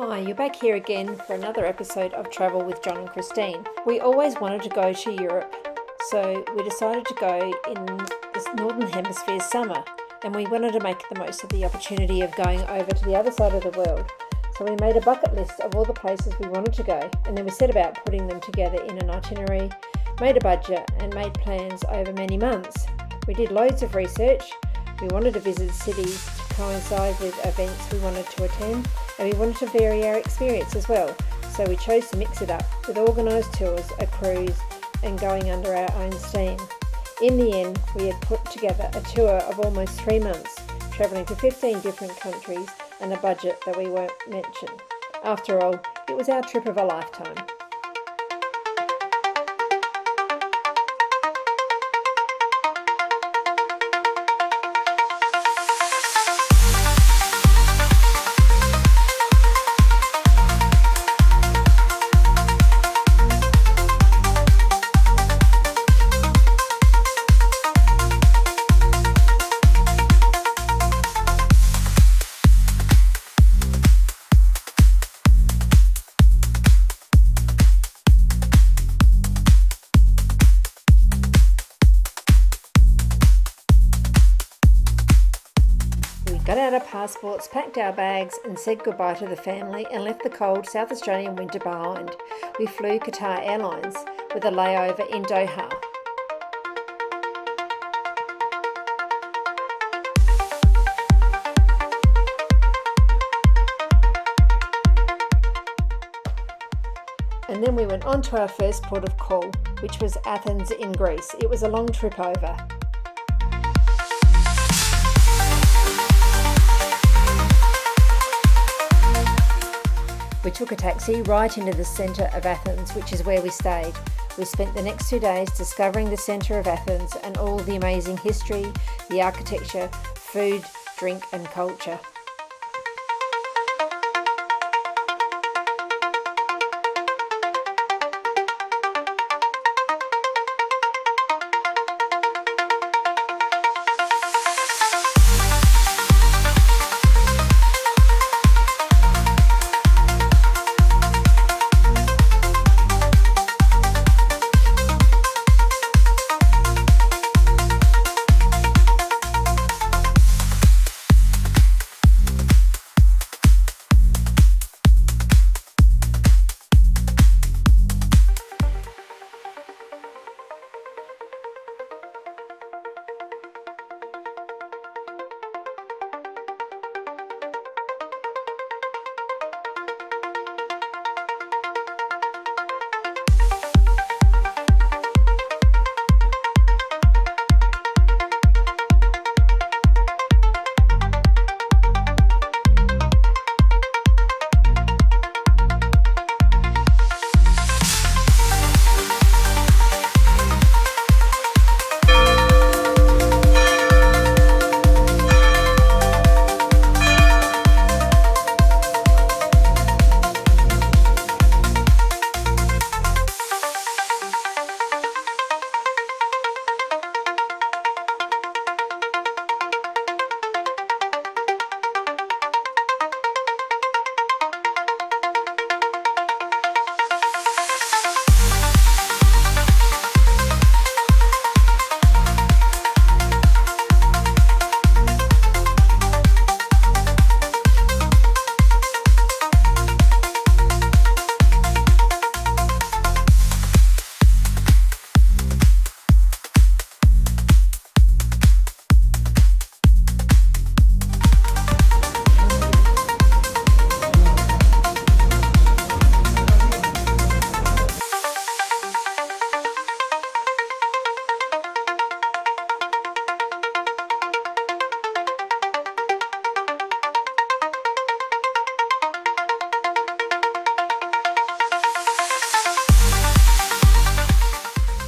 Hi, you're back here again for another episode of Travel with John and Christine. We always wanted to go to Europe, so we decided to go in this Northern Hemisphere summer, and we wanted to make the most of the opportunity of going over to the other side of the world. So we made a bucket list of all the places we wanted to go, and then we set about putting them together in an itinerary, made a budget, and made plans over many months. We did loads of research. We wanted to visit cities to coincide with events we wanted to attend, and we wanted to vary our experience as well. So we chose to mix it up with organised tours, a cruise, and going under our own steam. In the end, we had put together a tour of almost 3 months, travelling to 15 different countries and a budget that we won't mention. After all, it was our trip of a lifetime. Got out our passports, packed our bags and said goodbye to the family and left the cold South Australian winter behind. We flew Qatar Airlines with a layover in Doha. And then we went on to our first port of call, which was Athens in Greece. It was a long trip over. We took a taxi right into the centre of Athens, which is where we stayed. We spent the next 2 days discovering the centre of Athens and all the amazing history, the architecture, food, drink and culture.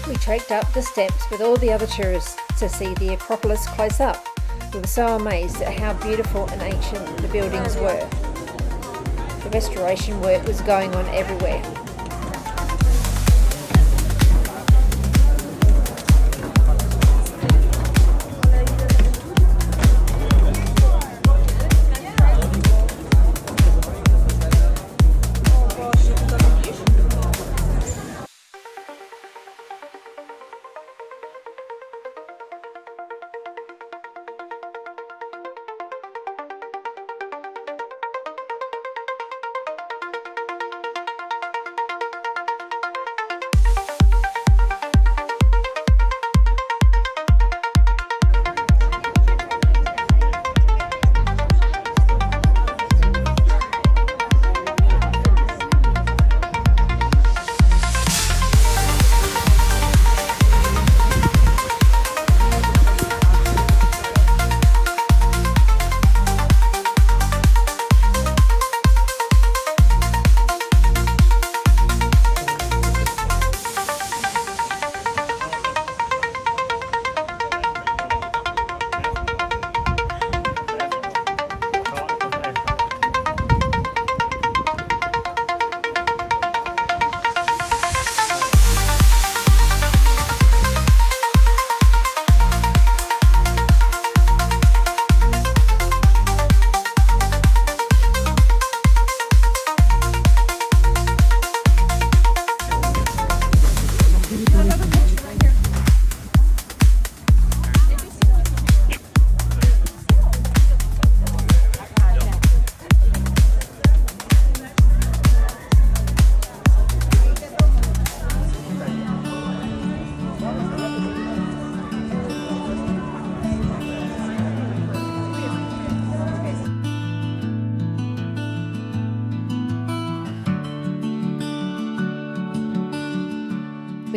We trekked up the steps with all the other tourists to see the Acropolis close up. We were so amazed at how beautiful and ancient the buildings were. The restoration work was going on everywhere.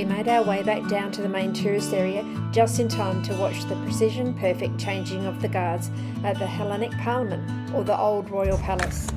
we made our way back down to the main tourist area just in time to watch the precision-perfect changing of the guards at the Hellenic Parliament, or the Old Royal Palace.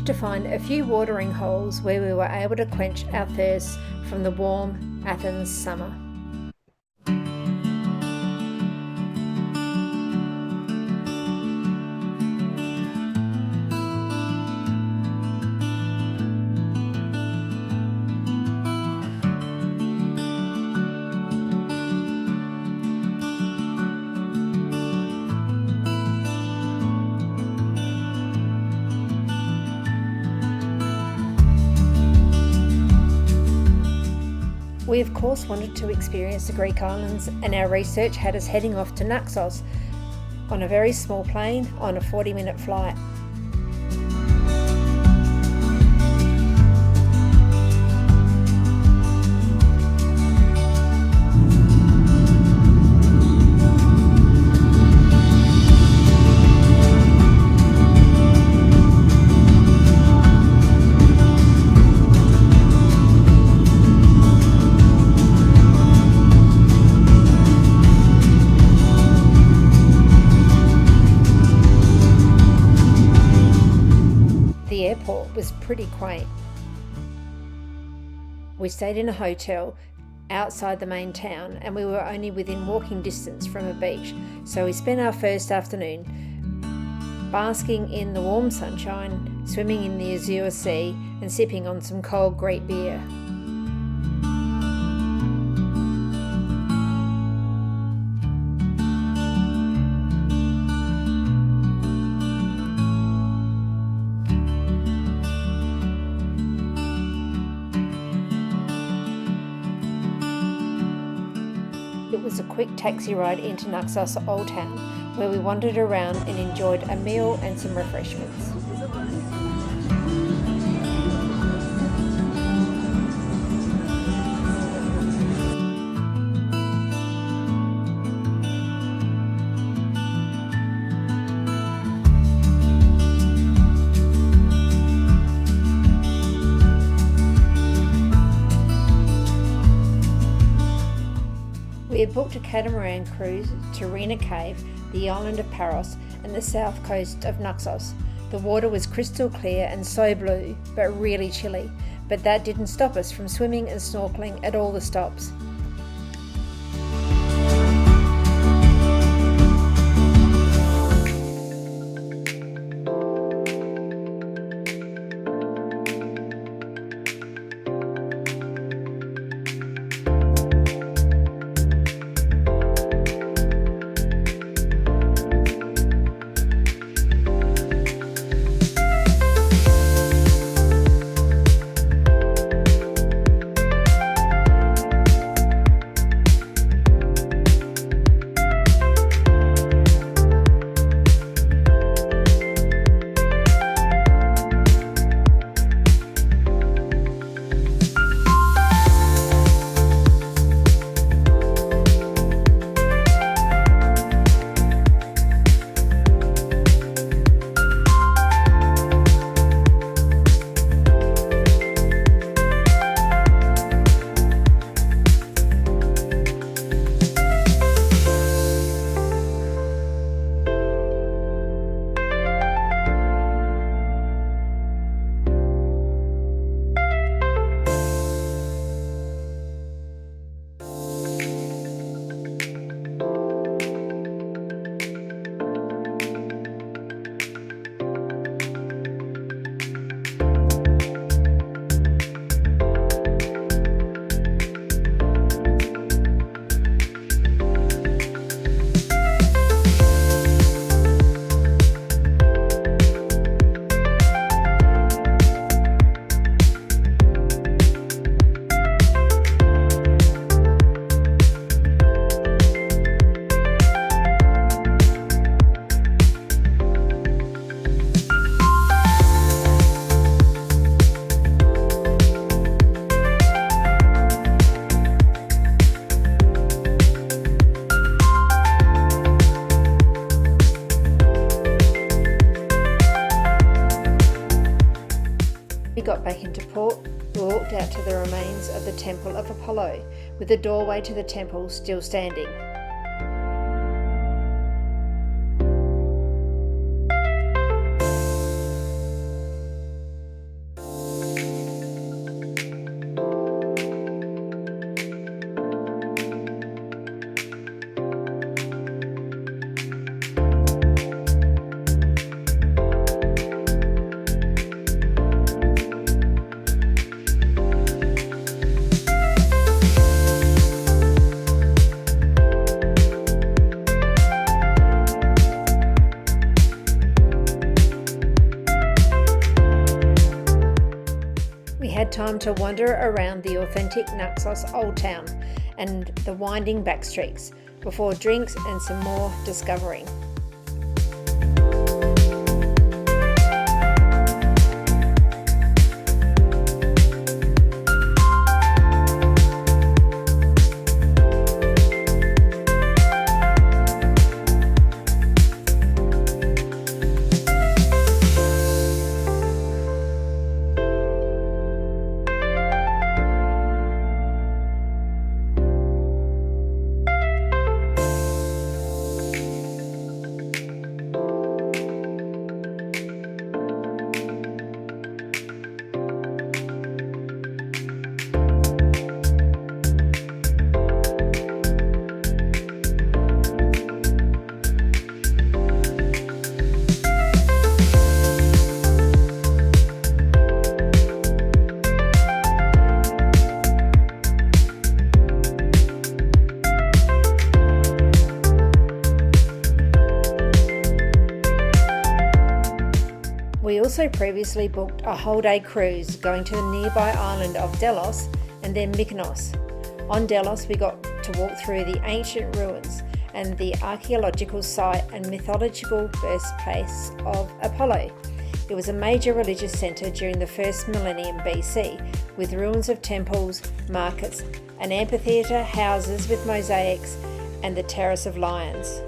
To find a few watering holes where we were able to quench our thirst from the warm Athens summer. We of course wanted to experience the Greek islands, and our research had us heading off to Naxos on a very small plane on a 40-minute flight. The airport was pretty quaint. We stayed in a hotel outside the main town, and we were only within walking distance from a beach, so we spent our first afternoon basking in the warm sunshine, swimming in the azure sea, and sipping on some cold Greek beer. It was a quick taxi ride into Naxos Old Town, where we wandered around and enjoyed a meal and some refreshments. We had booked a catamaran cruise to Rena Cave, the island of Paros, and the south coast of Naxos. The water was crystal clear and so blue, but really chilly, but that didn't stop us from swimming and snorkeling at all the stops. to the remains of the Temple of Apollo, with the doorway to the temple still standing. Had time to wander around the authentic Naxos Old Town and the winding back streets before drinks and some more discovering. We also previously booked a whole day cruise going to the nearby island of Delos and then Mykonos. On Delos we got to walk through the ancient ruins and the archaeological site and mythological birthplace of Apollo. It was a major religious centre during the first millennium BC, with ruins of temples, markets, an amphitheatre, houses with mosaics, and the Terrace of Lions.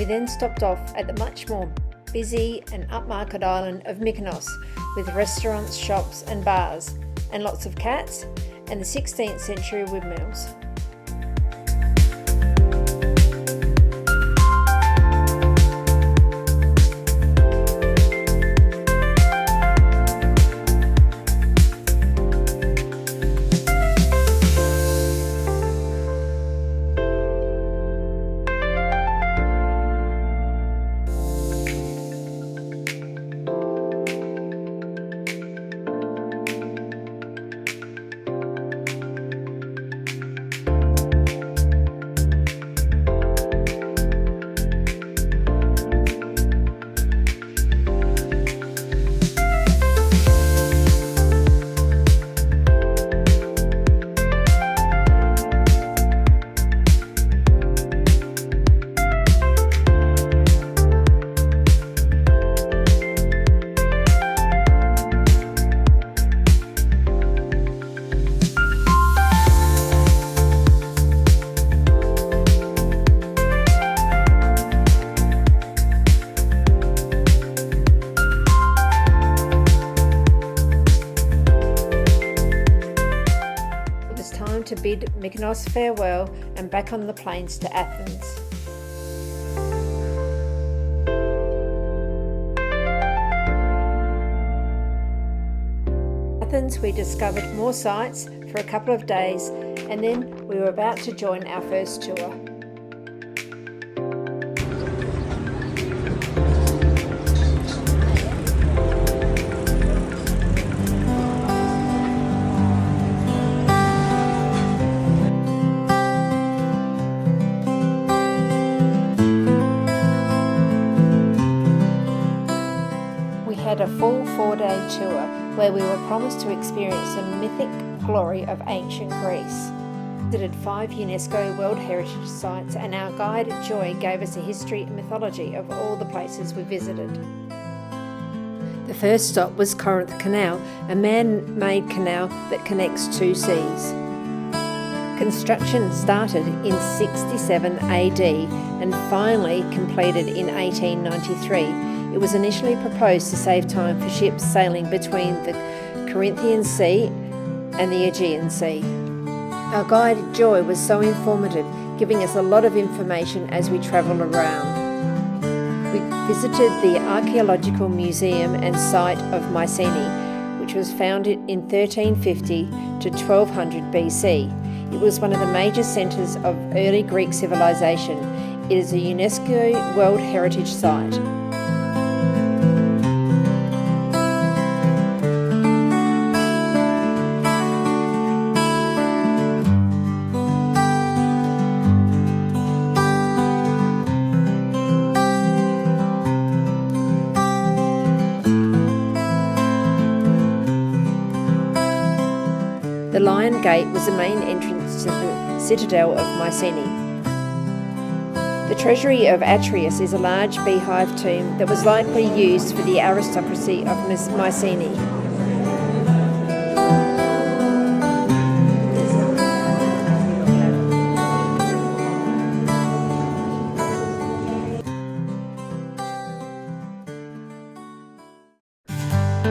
Then stopped off at the much more busy and upmarket island of Mykonos, with restaurants, shops and bars, and lots of cats, and the 16th century windmills. bid Mykonos farewell and back on the planes to Athens. Athens, we discovered more sights for a couple of days, and then we were about to join our first tour. Had a full 4-day tour where we were promised to experience the mythic glory of ancient Greece. We visited 5 UNESCO World Heritage Sites, and our guide Joy gave us a history and mythology of all the places we visited. The first stop was Corinth Canal, a man-made canal that connects 2 seas. Construction started in 67 AD and finally completed in 1893. It was initially proposed to save time for ships sailing between the Corinthian Sea and the Aegean Sea. Our guide Joy was so informative, giving us a lot of information as we travelled around. We visited the Archaeological Museum and site of Mycenae, which was founded in 1350 to 1200 BC. It was one of the major centres of early Greek civilization. It is a UNESCO World Heritage Site. The Lion Gate was the main entrance to the citadel of Mycenae. The treasury of Atreus is a large beehive tomb that was likely used for the aristocracy of Mycenae.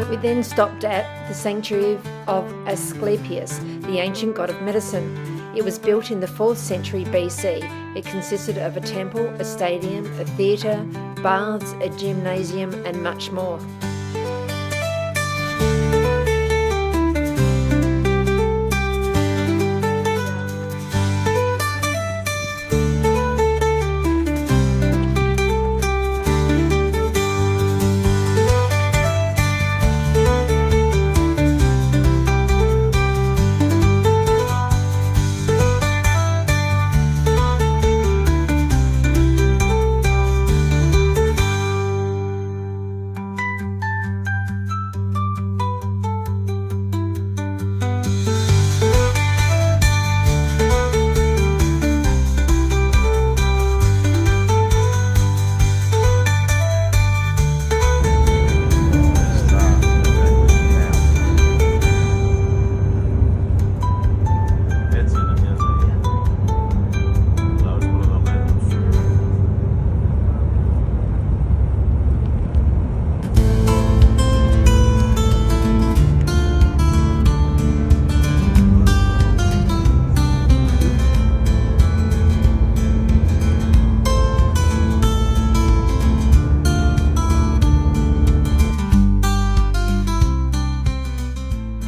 We then stopped at the sanctuary of Asclepius, the ancient god of medicine. It was built in the 4th century BC. It consisted of a temple, a stadium, a theatre, baths, a gymnasium, and much more.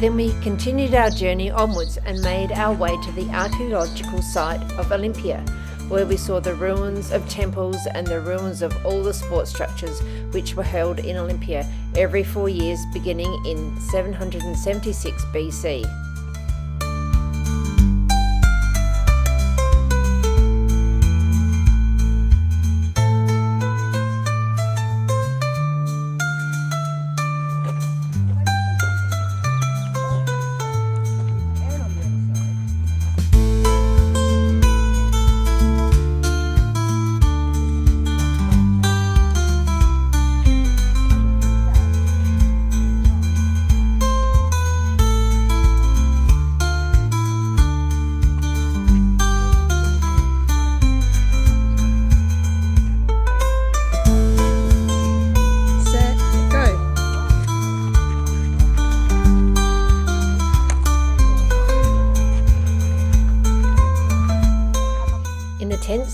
Then we continued our journey onwards and made our way to the archaeological site of Olympia, where we saw the ruins of temples and the ruins of all the sports structures which were held in Olympia every 4 years beginning in 776 BC.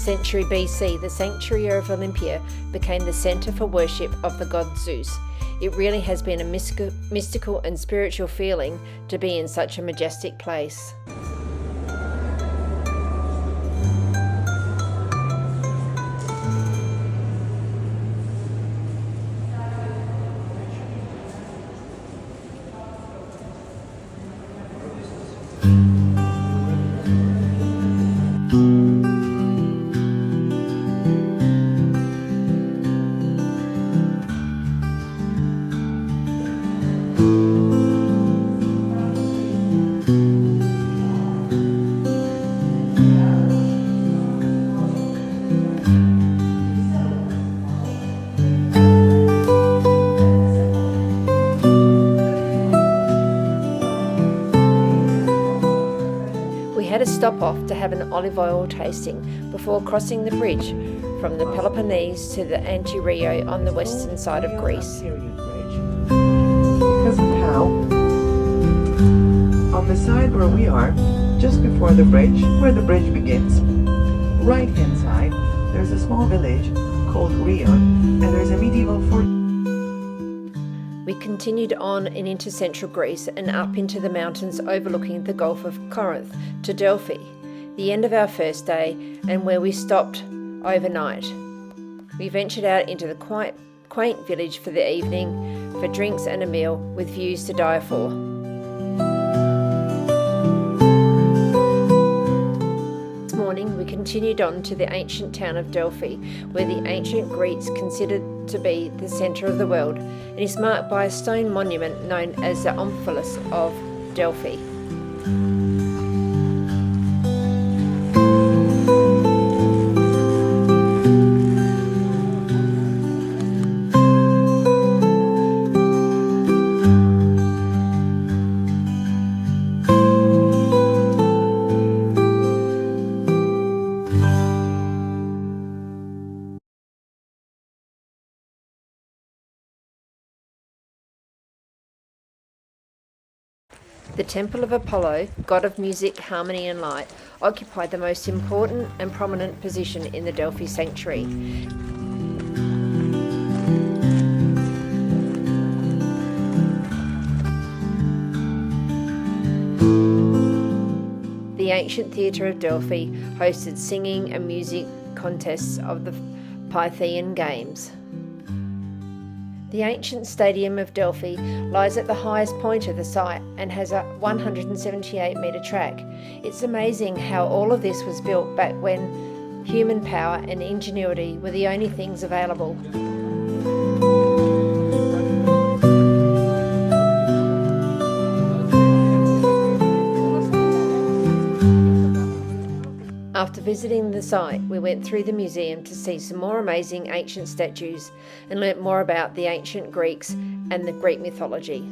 century BC, the sanctuary of Olympia became the centre for worship of the god Zeus. It really has been a mystical and spiritual feeling to be in such a majestic place. A stop off to have an olive oil tasting before crossing the bridge from the Peloponnese to the Anti-Rio on the western side of Greece. Because of how, on the side where we are, just before the bridge, where the bridge begins, right hand side, there's a small village called Rio, and there's a medieval fort. We continued on and into central Greece and up into the mountains overlooking the Gulf of Corinth to Delphi, the end of our first day and where we stopped overnight. We ventured out into the quaint village for the evening for drinks and a meal with views to die for. This morning we continued on to the ancient town of Delphi, where the ancient Greeks considered to be the centre of the world, and is marked by a stone monument known as the Omphalos of Delphi. The Temple of Apollo, god of music, harmony and light, occupied the most important and prominent position in the Delphi sanctuary. The ancient theatre of Delphi hosted singing and music contests of the Pythian Games. The ancient stadium of Delphi lies at the highest point of the site and has a 178-metre track. It's amazing how all of this was built back when human power and ingenuity were the only things available. After visiting the site, we went through the museum to see some more amazing ancient statues and learnt more about the ancient Greeks and the Greek mythology.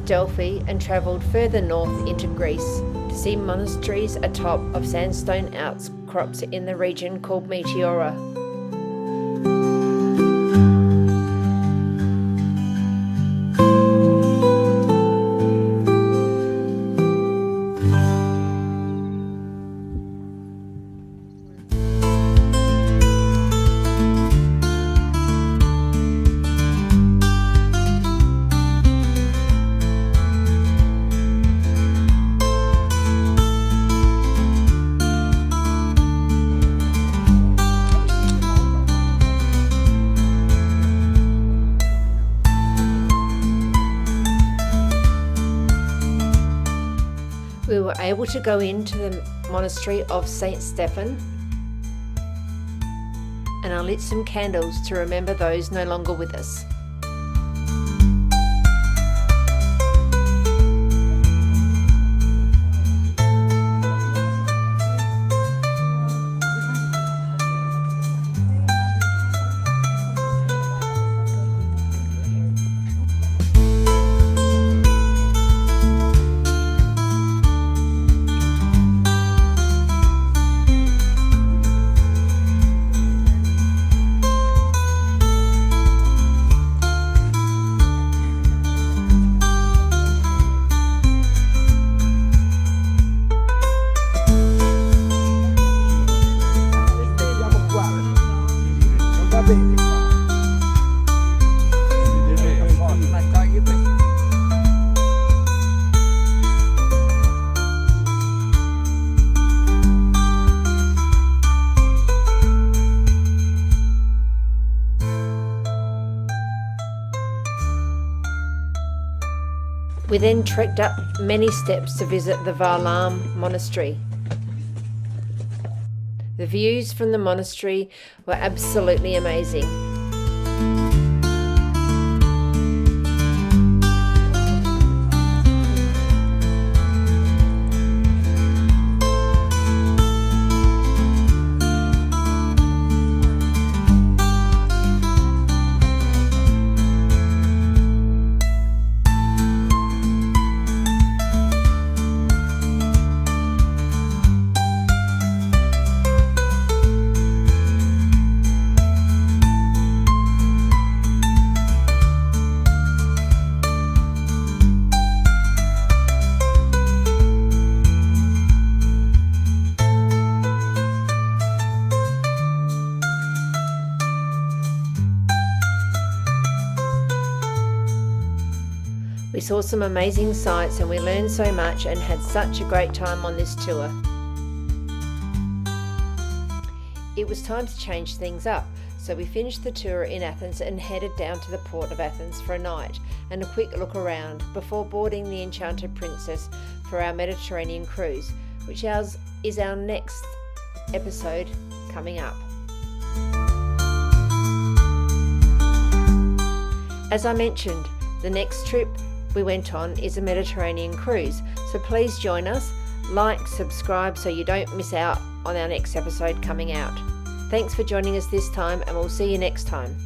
Delphi and travelled further north into Greece to see monasteries atop of sandstone outcrops in the region called Meteora. We were able to go into the monastery of St. Stephen, and I lit some candles to remember those no longer with us. We then trekked up many steps to visit the Varlam monastery. The views from the monastery were absolutely amazing. We saw some amazing sights and we learned so much and had such a great time on this tour. It was time to change things up, so we finished the tour in Athens and headed down to the port of Athens for a night and a quick look around before boarding the Enchanted Princess for our Mediterranean cruise, which is our next episode coming up. As I mentioned, the next trip we went on is a Mediterranean cruise, so please join us, like, subscribe so you don't miss out on our next episode coming out. Thanks for joining us this time and we'll see you next time.